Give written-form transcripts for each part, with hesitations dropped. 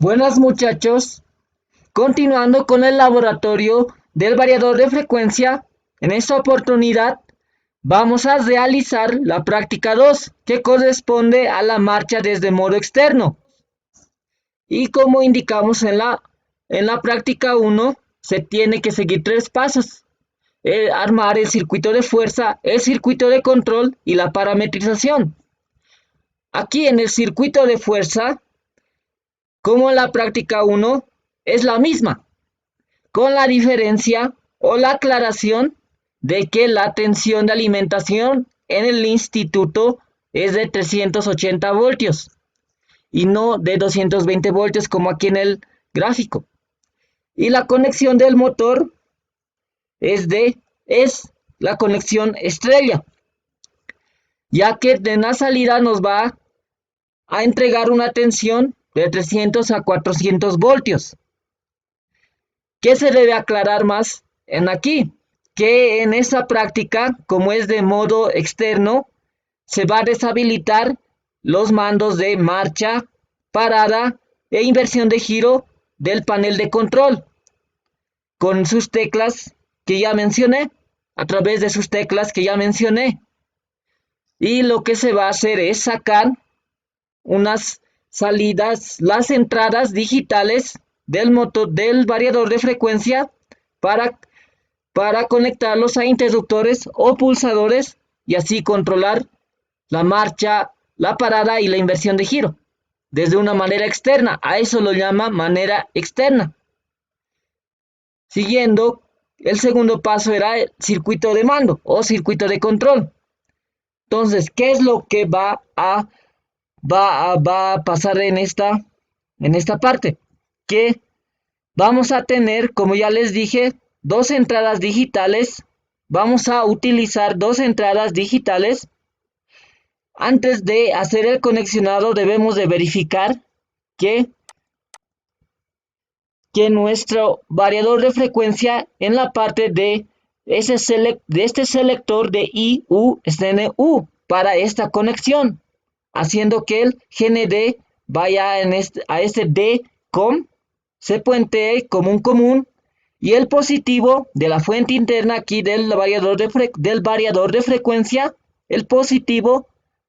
Buenas muchachos, continuando con el laboratorio del variador de frecuencia, en esta oportunidad vamos a realizar la práctica 2, que corresponde a la marcha desde modo externo. Y como indicamos en la práctica 1, se tiene que seguir tres pasos: armar el circuito de fuerza, el circuito de control y la parametrización. Aquí en el circuito de fuerza, como en la práctica 1, es la misma, con la diferencia o la aclaración de que la tensión de alimentación en el instituto es de 380 voltios y no de 220 voltios como aquí en el gráfico. Y la conexión del motor es la conexión estrella, ya que en la salida nos va a entregar una tensión de 300 a 400 voltios. ¿Qué se debe aclarar más en aquí? Que en esta práctica, como es de modo externo, se va a deshabilitar los mandos de marcha, parada e inversión de giro del panel de control con sus teclas que ya mencioné, a través de sus teclas que ya mencioné. Y lo que se va a hacer es sacar unas salidas, las entradas digitales del motor del variador de frecuencia para conectarlos a interruptores o pulsadores y así controlar la marcha, la parada y la inversión de giro desde una manera externa. A eso lo llama manera externa. Siguiendo, el segundo paso era el circuito de mando o circuito de control. Entonces, ¿qué es lo que va a pasar en esta parte? Que vamos a tener, como ya les dije, dos entradas digitales. Vamos a utilizar dos entradas digitales. Antes de hacer el conexionado debemos de verificar que, que nuestro variador de frecuencia en la parte de este selector de IU esté en U para esta conexión, haciendo que el GND vaya a este DCOM, se puentee como un común, y el positivo de la fuente interna aquí del variador de frecuencia, el positivo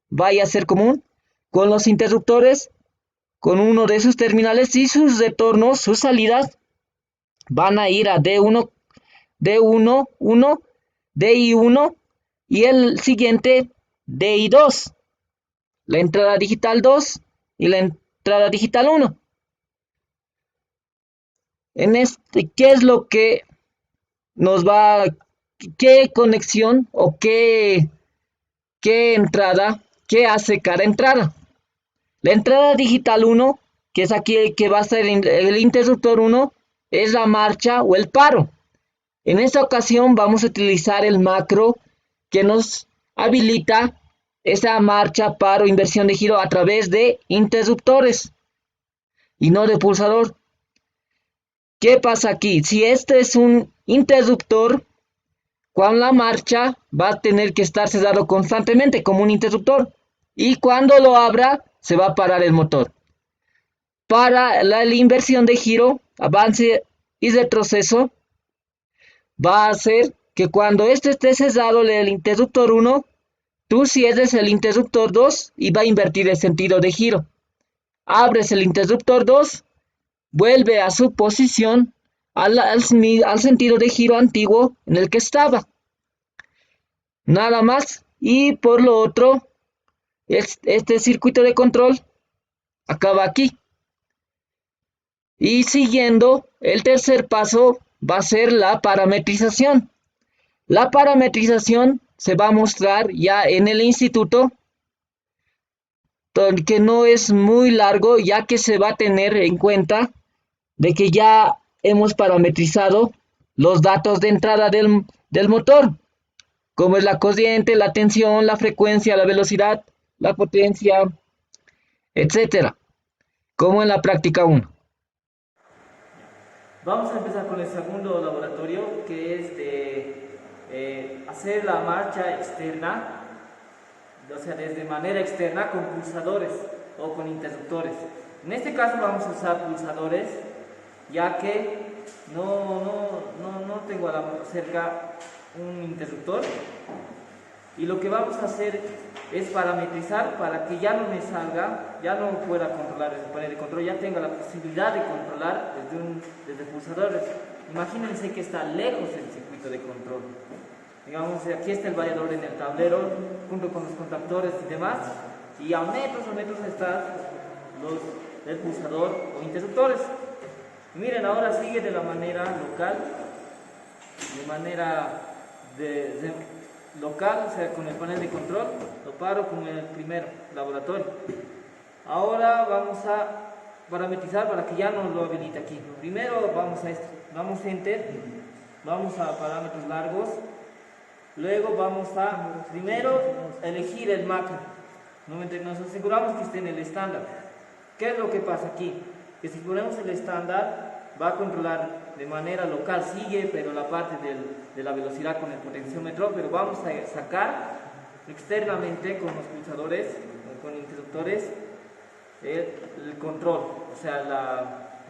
vaya a ser común con los interruptores, con uno de sus terminales, y sus retornos, sus salidas, van a ir a D1, D1, 1, DI1 y el siguiente DI2, la entrada digital 2 y la entrada digital 1. ¿Qué es lo que nos va, qué conexión o qué entrada, qué hace cada entrada? La entrada digital 1, que es aquí que va a ser el interruptor 1, es la marcha o el paro. En esta ocasión vamos a utilizar el macro que nos habilita esa marcha, paro, inversión de giro a través de interruptores y no de pulsador. ¿Qué pasa aquí? Si este es un interruptor, cuando la marcha va a tener que estar cerrado constantemente como un interruptor, y cuando lo abra se va a parar el motor. Para la inversión de giro, avance y retroceso, va a hacer que cuando este esté cerrado el interruptor 1, tú cierres el interruptor 2 y va a invertir el sentido de giro. Abres el interruptor 2, vuelve a su posición, al sentido de giro antiguo en el que estaba. Nada más. Y por lo otro, este circuito de control acaba aquí. Y siguiendo, el tercer paso va a ser la parametrización. La parametrización se va a mostrar ya en el instituto, que no es muy largo, ya que se va a tener en cuenta de que ya hemos parametrizado los datos de entrada del motor, como es la corriente, la tensión, la frecuencia, la velocidad, la potencia, etcétera, como en la práctica 1. Vamos a empezar con el segundo laboratorio, que es de hacer la marcha externa, o sea, desde manera externa con pulsadores o con interruptores. En este caso vamos a usar pulsadores, ya que no tengo cerca un interruptor. Y lo que vamos a hacer es parametrizar para que ya no me salga, ya no pueda controlar desde el panel de control, ya tenga la posibilidad de controlar desde pulsadores. Imagínense que está lejos el circuito de control. Digamos, aquí está el variador en el tablero, junto con los contactores y demás, y a metros están el pulsador o interruptores. Y miren, ahora sigue de la manera local, de manera local, o sea, con el panel de control. Lo paro con el primer laboratorio. Ahora vamos a parametrizar para que ya nos lo habilite aquí. Primero vamos a esto, damos enter, vamos a parámetros largos, luego vamos a primero elegir el macro. Nos aseguramos que esté en el estándar. ¿Qué es lo que pasa aquí? Que si ponemos el estándar va a controlar de manera local, sigue, pero la parte de la velocidad con el potenciómetro, pero vamos a sacar externamente con los pulsadores, con interruptores, el control, o sea,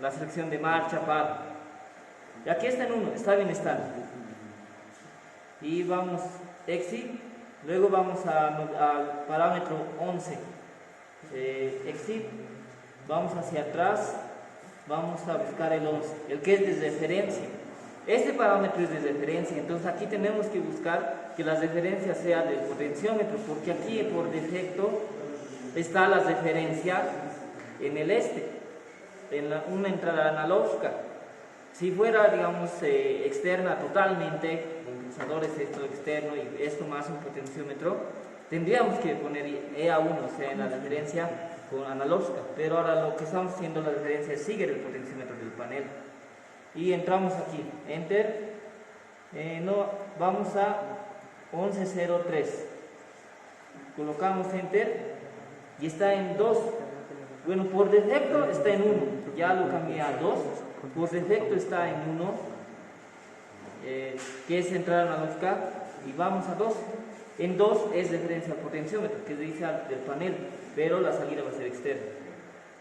la selección de marcha, paro. Y aquí está en 1, está bien estándar. Y vamos exit, luego vamos al parámetro 11, exit, vamos hacia atrás, vamos a buscar el 11, el que es de referencia. Este parámetro es de referencia, entonces aquí tenemos que buscar que la referencia sea del potenciómetro, porque aquí por defecto está la referencia en el en una entrada analógica. Si fuera, digamos, externa totalmente, con pulsadores, esto externo y esto más un potenciómetro, tendríamos que poner EA1, o sea, en la referencia con analógica, pero ahora lo que estamos haciendo, la referencia sigue el potenciómetro del panel. Y entramos aquí, enter, vamos a 1103, colocamos enter y está en 2. Bueno, por defecto está en 1, ya lo cambié a 2, por defecto está en 1, que es entrada analógica, y vamos a 2. En 2 es referencia al potenciómetro, que dice del panel, pero la salida va a ser externa.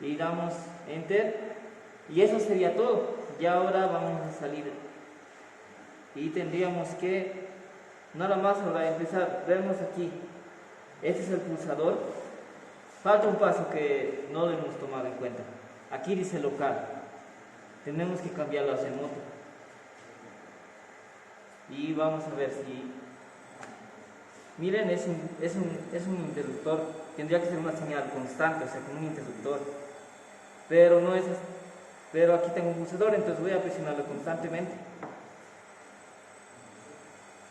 Y damos enter, y eso sería todo. Y ahora vamos a salir, y tendríamos que, nada más ahora empezar, vemos aquí, este es el pulsador. Falta un paso que no lo hemos tomado en cuenta. Aquí dice local. Tenemos que cambiarlo a remoto. Y vamos a ver si... Miren, es un interruptor. Tendría que ser una señal constante, o sea, con un interruptor. Pero no es... Pero aquí tengo un pulsador, entonces voy a presionarlo constantemente.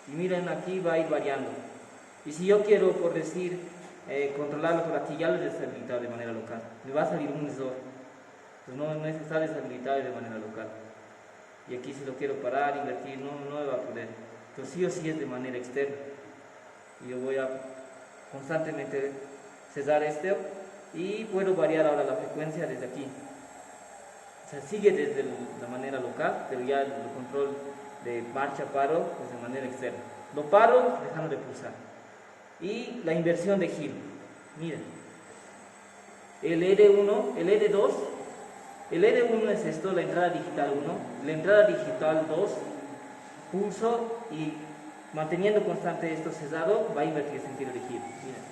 Y miren, aquí va a ir variando. Y si yo quiero, por decir... controlarlo por aquí, ya lo he deshabilitado de manera local, me va a salir un error, pues no está deshabilitado de manera local. Y aquí si lo quiero parar, invertir, no me va a poder. Entonces sí o sí es de manera externa. Y yo voy a constantemente cesar esto y puedo variar ahora la frecuencia desde aquí. O sea, sigue desde la manera local, pero ya el control de marcha, paro, pues de manera externa. Lo paro dejando de pulsar. Y la inversión de giro, miren, el ED1, el ED2, el ED1 es esto, la entrada digital 1, la entrada digital 2, pulso y manteniendo constante esto cesado, va a invertir el sentido de giro, miren.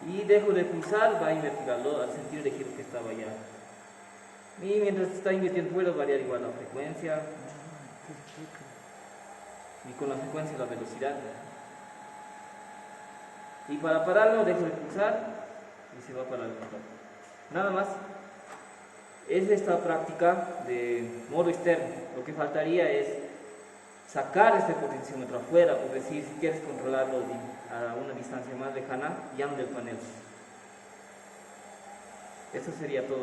Y dejo de pulsar, va a invertir al sentido de giro que estaba ya. Y mientras está invirtiendo puedo variar igual la frecuencia. Y con la frecuencia la velocidad. Y para pararlo dejo de pulsar y se va a parar el motor. Nada más. Es esta práctica de modo externo. Lo que faltaría es sacar este potenciómetro afuera, o decir, si quieres controlarlo a una distancia más lejana, ya no del panel. Eso sería todo.